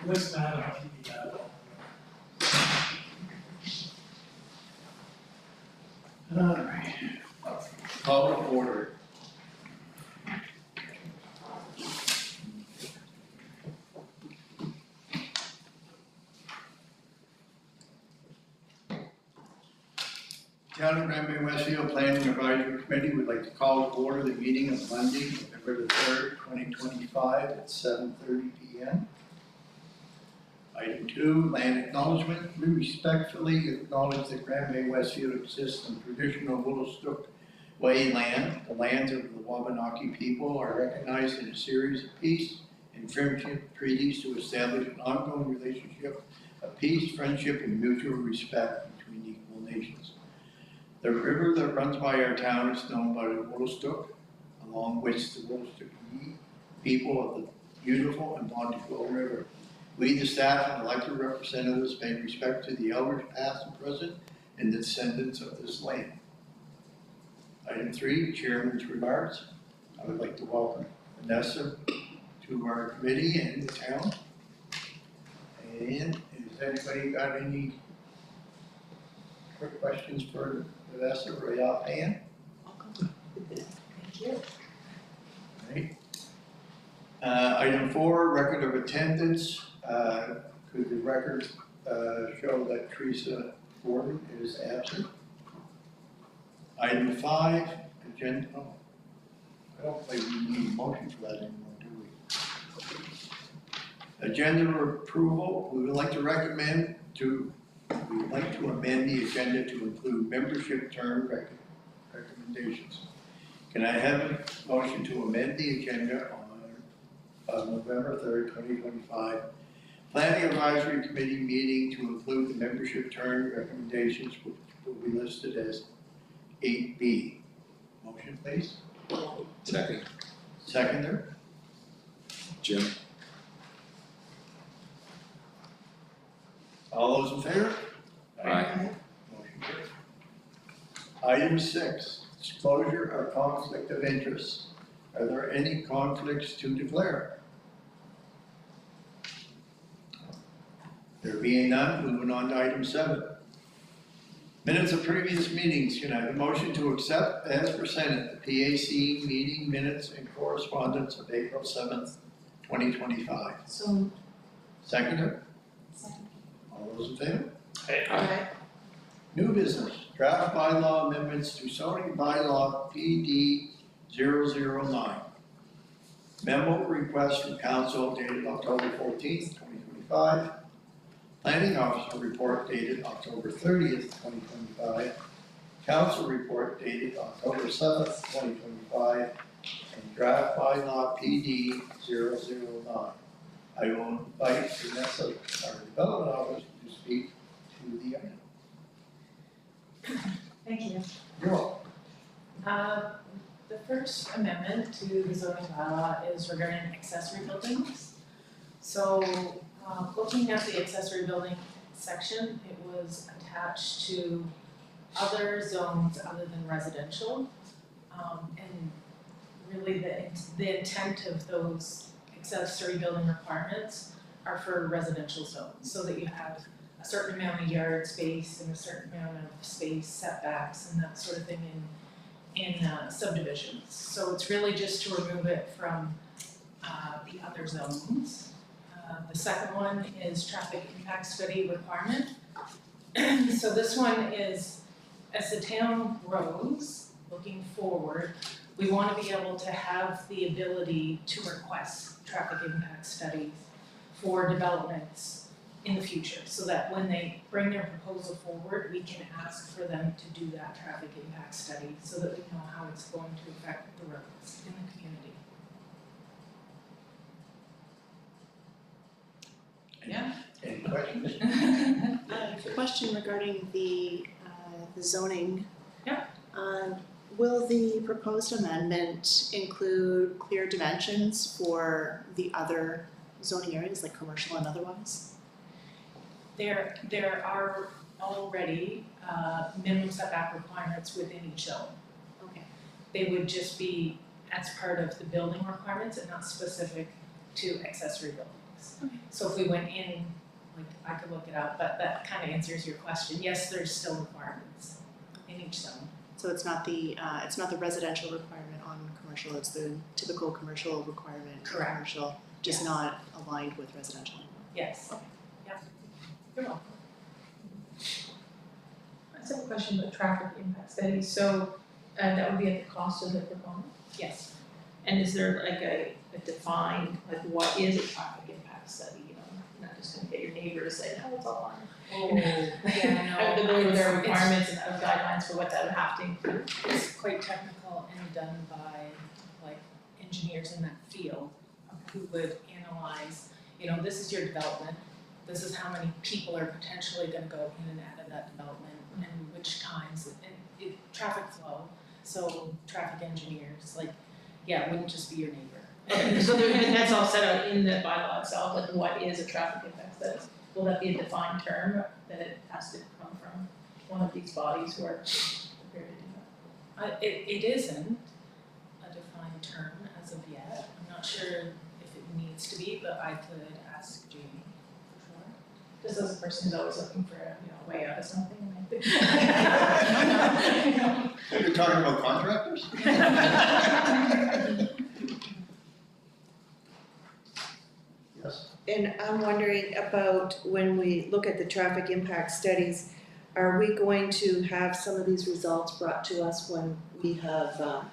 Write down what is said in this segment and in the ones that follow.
This matter, All right. Call to order. Town of Bay-Westfield Planning Advisory Committee would like to call to order the meeting of Monday, November the 3rd, 2025 at 7:30 p.m. Item 2, land acknowledgement. We respectfully acknowledge that Bay-Westfield exists on traditional Woolastook Way land. The lands of the Wabanaki people are recognized in a series of peace and friendship treaties to establish an ongoing relationship of peace, friendship, and mutual respect between equal nations. The river that runs by our town is known by the Woolastook, along which the Woolastook people of the beautiful and bountiful river. We, the staff and elected representatives, pay respect to the elders past and present and the descendants of this land. Item 3, Chairman's remarks. I would like to welcome Vanessa to our committee and the town. And has anybody got any quick questions for Vanessa right offhand? Thank you. Right. Item 4, record of attendance. Could the record show that Teresa Gordon is absent? Item 5, agenda. Oh, I don't think we need a motion for that anymore, do we? Agenda approval. We would like to amend the agenda to include membership term recommendations. Can I have a motion to amend the agenda on November 3rd, 2025? Planning Advisory Committee meeting to include the membership term recommendations, which will be listed as 8B. Motion, please. Second. Seconder. Jim. All those in favor? Aye. Motion carries. Item 6, disclosure of conflict of interest. Are there any conflicts to declare? There being none, moving on to item 7. Minutes of previous meetings. Can I have a motion to accept as presented the PAC meeting minutes and correspondence of April 7th, 2025? So. Seconder? Second. All those in favor? Aye. New business, draft bylaw amendments to zoning bylaw PD 009. Memo request from council dated October 14th, 2025. Planning officer report dated October 30th, 2025. Council report dated October 7th, 2025. And draft bylaw PD 009. I will invite Vanessa, our development officer, to speak to the item. Thank you. You're welcome. The first amendment to the zoning bylaw is regarding accessory buildings. So, looking at the accessory building section, it was attached to other zones other than residential. And really the intent of those accessory building requirements are for residential zones, so that you have a certain amount of yard space and a certain amount of space setbacks and that sort of thing in subdivisions. So it's really just to remove it from the other zones. The second one is traffic impact study requirement. So this one is, as the town grows, looking forward, we want to be able to have the ability to request traffic impact studies for developments in the future, so that when they bring their proposal forward, we can ask for them to do that traffic impact study so that we know how it's going to affect the roads in the community. Yeah. Any questions? Question regarding the zoning. Yeah. Will the proposed amendment include clear dimensions for the other zoning areas, like commercial and otherwise? There are already minimum setback requirements within each zone. Okay. They would just be as part of the building requirements and not specific to accessory buildings. buildings. So if we went in, like, I could look it up, but that kind of answers your question. Yes, there's still requirements in each zone. So it's not the residential requirement on commercial, it's the typical commercial requirement in Correct. commercial, just Yes. not aligned with residential. Yes. Yeah. You're welcome. I just have a question about traffic impact studies, so that would be at the cost of the proponent? Yes. And is there like a defined, like what is a traffic impact study, you know? You're not just gonna get your neighbor to say, no, it's all fine. Oh, yeah, Have to go with their It's- requirements and guidelines for what that would have to include. It's quite technical and done by like engineers in that field who would analyze, you know, this is your development, this is how many people are potentially gonna go in and out of that development and which times, and traffic flow, so traffic engineers, like, yeah, it wouldn't just be your neighbor. Okay, so there, and that's all set out in the bylaw itself, like what is a traffic impact study? Will that be a defined term that it has to come from one of these bodies who are prepared to do that? It isn't a defined term as of yet, I'm not sure if it needs to be, but I could ask Jamie for sure. Just as a person who's always looking for a, way out of something, You're talking about contractors? Yes. And I'm wondering about when we look at the traffic impact studies, are we going to have some of these results brought to us when we have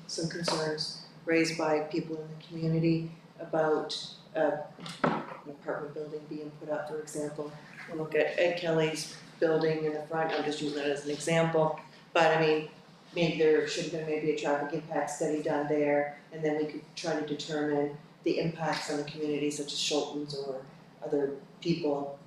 some concerns raised by people in the community about an apartment building being put up, for example? We'll look at Ed Kelly's building in the front, I'm just using that as an example, but I mean, maybe there should have been maybe a traffic impact study done there, and then we could try to determine the impacts on the community such as Schultons or other people.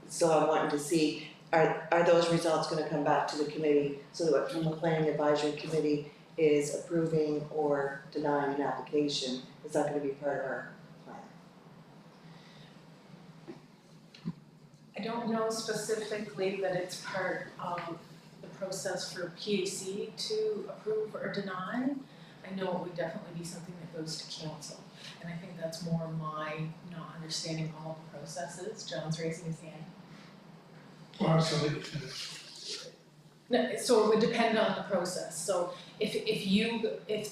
So I'm wanting to see, are those results gonna come back to the committee so that when the planning advisory committee is approving or denying an application, is that gonna be part of our plan? I don't know specifically that it's part of the process for PAC to approve or deny. I know it would definitely be something that goes to council, and I think that's more my not understanding all the processes. John's raising his hand. Well, absolutely. No, so it would depend on the process, so if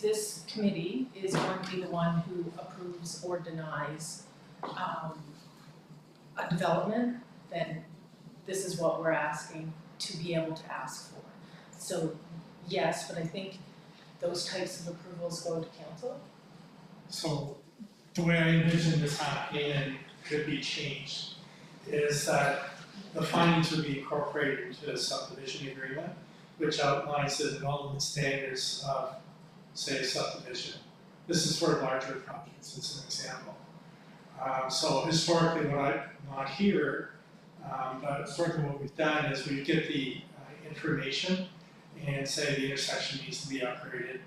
this committee is going to be the one who approves or denies a development, then this is what we're asking to be able to ask for. So yes, but I think those types of approvals go to council. So the way I envision this happening and could be changed is that the findings would be incorporated into a subdivision agreement, which outlines the development standards of, say, a subdivision. This is for larger projects, it's an example. So historically, not here, but historically what we've done is we get the information and say the intersection needs to be upgraded,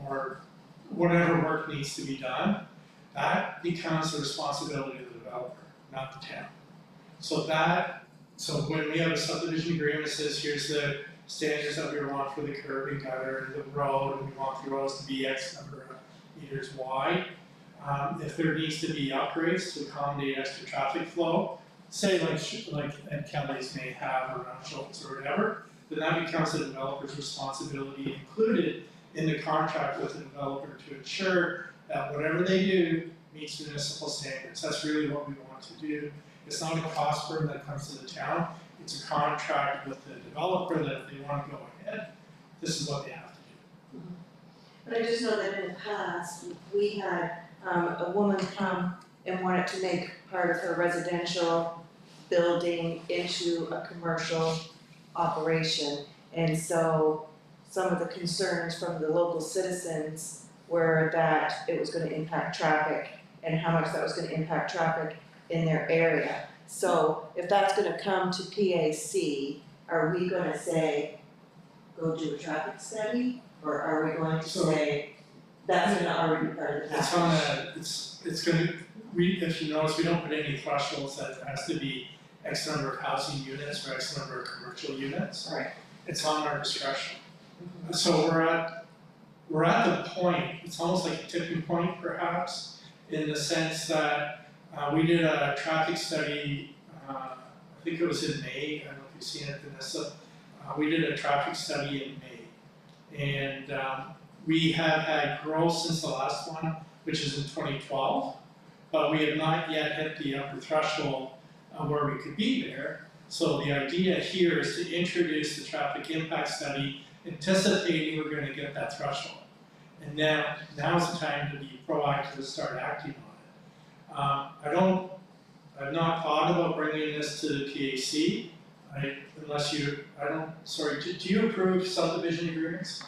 or whatever work needs to be done, that becomes the responsibility of the developer, not the town. So when we have a subdivision agreement that says here's the standards that we want for the curb and gutter and the road, and we want the roads to be X number of meters wide. If there needs to be upgrades to accommodate extra traffic flow, say like Ed Kelly's may have around Schultz or whatever, then that becomes the developer's responsibility, included in the contract with the developer, to ensure that whatever they do meets municipal standards. That's really what we want to do. It's not a cost burden that comes to the town, it's a contract with the developer that if they want to go ahead, this is what they have to do. But I just know that in the past, we had a woman come and wanted to make part of her residential building into a commercial operation. And so some of the concerns from the local citizens were that it was gonna impact traffic and how much that was gonna impact traffic in their area. So if that's gonna come to PAC, are we gonna say, go do a traffic study? Or are we going to say, that's gonna already be part of the It's package? it's gonna, if you notice, we don't put any thresholds that it has to be X number of housing units or X number of commercial units. Right. It's on our discretion. So we're we're at the point, it's almost like a tipping point perhaps, in the sense that we did a traffic study, I think it was in May, I don't know if you've seen it, Vanessa. We did a traffic study in May. And we have had growth since the last one, which is in 2012, but we have not yet hit the upper threshold where we could be there. So the idea here is to introduce the traffic impact study, anticipating we're going to get that threshold. And now, now's the time to be proactive and start acting on it. I've not thought about bringing this to the PAC, do you approve subdivision agreements?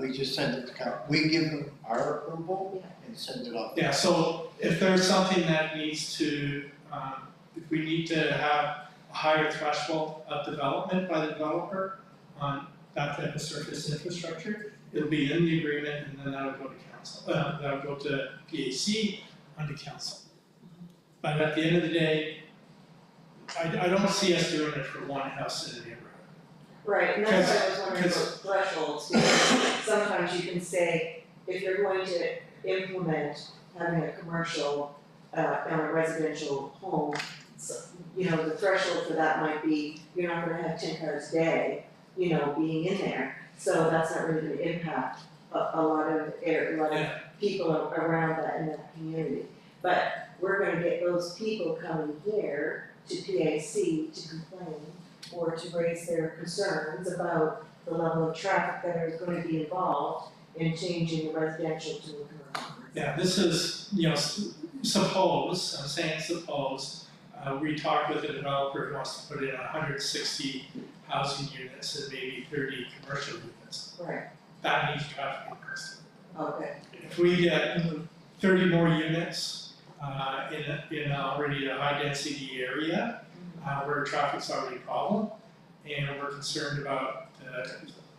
We just send it to we give them our approval and send it off. Yeah, so if there's something that needs to, if we need to have a higher threshold of development by the developer on that type of surface infrastructure, it'll be in the agreement and then that'll go to council, that'll go to PAC under council. But at the end of the day, I don't see us doing it for one house in a neighborhood. Right, and that's why I was wondering about thresholds, because sometimes you can say, if you're going to implement having a commercial, on a residential home, so, you know, the threshold for that might be, you're not gonna have 10 cars a day, you know, being in there, so that's not really gonna impact a lot of people around that in that community. But we're gonna get those people coming here to PAC to complain or to raise their concerns about the level of traffic that is going to be involved in changing the residential to a commercial. Yeah, this is, you know, suppose, I'm saying suppose, we talked with a developer who wants to put in 160 housing units and maybe 30 commercial units. Right, That needs traffic impacts. okay, If we get 30 more units in already a high density area, where traffic's already a problem, and we're concerned about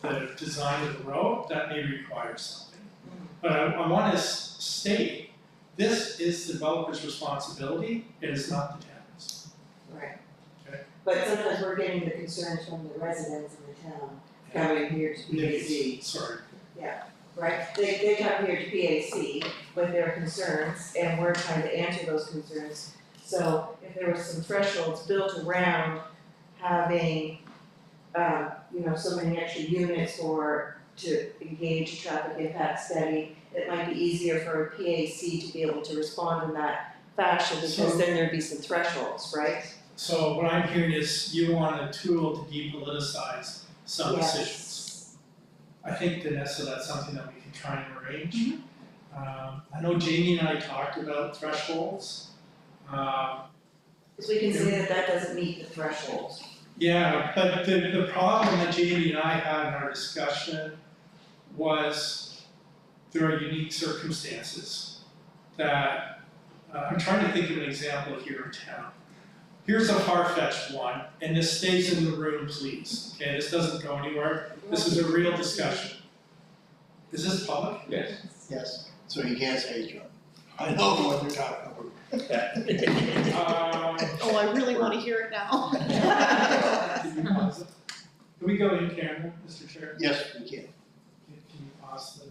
the design of the road, that may require something. But I want to state, this is the developer's responsibility, it is not the town's. right. Okay. But sometimes we're getting the concerns from the residents in the town coming here to PAC. Sorry. Right, they come here to PAC with their concerns, and we're trying to answer those concerns. So if there were some thresholds built around having, you know, so many extra units to engage a traffic impact study, it might be easier for a PAC to be able to respond in that fashion, because then there'd be some thresholds, right? So what I'm hearing is you want a tool to depoliticize some Yes. decisions. I think, Vanessa, that's something that we can try and arrange. I know Jamie and I talked about thresholds. Because we can say that that doesn't meet the thresholds. Yeah, but the problem that Jamie and I had in our discussion was there are unique circumstances that, I'm trying to think of an example here in town. Here's a far-fetched one, and this stays in the room, please, okay, this doesn't go anywhere, this is a real discussion. Is this public? Yes. Yes, so you can't say, John. I know what they're talking about. Oh, I really wanna hear it now. Can you pause it? Can we go in camera, Mr. Chair? Yes, we can. Can you pause the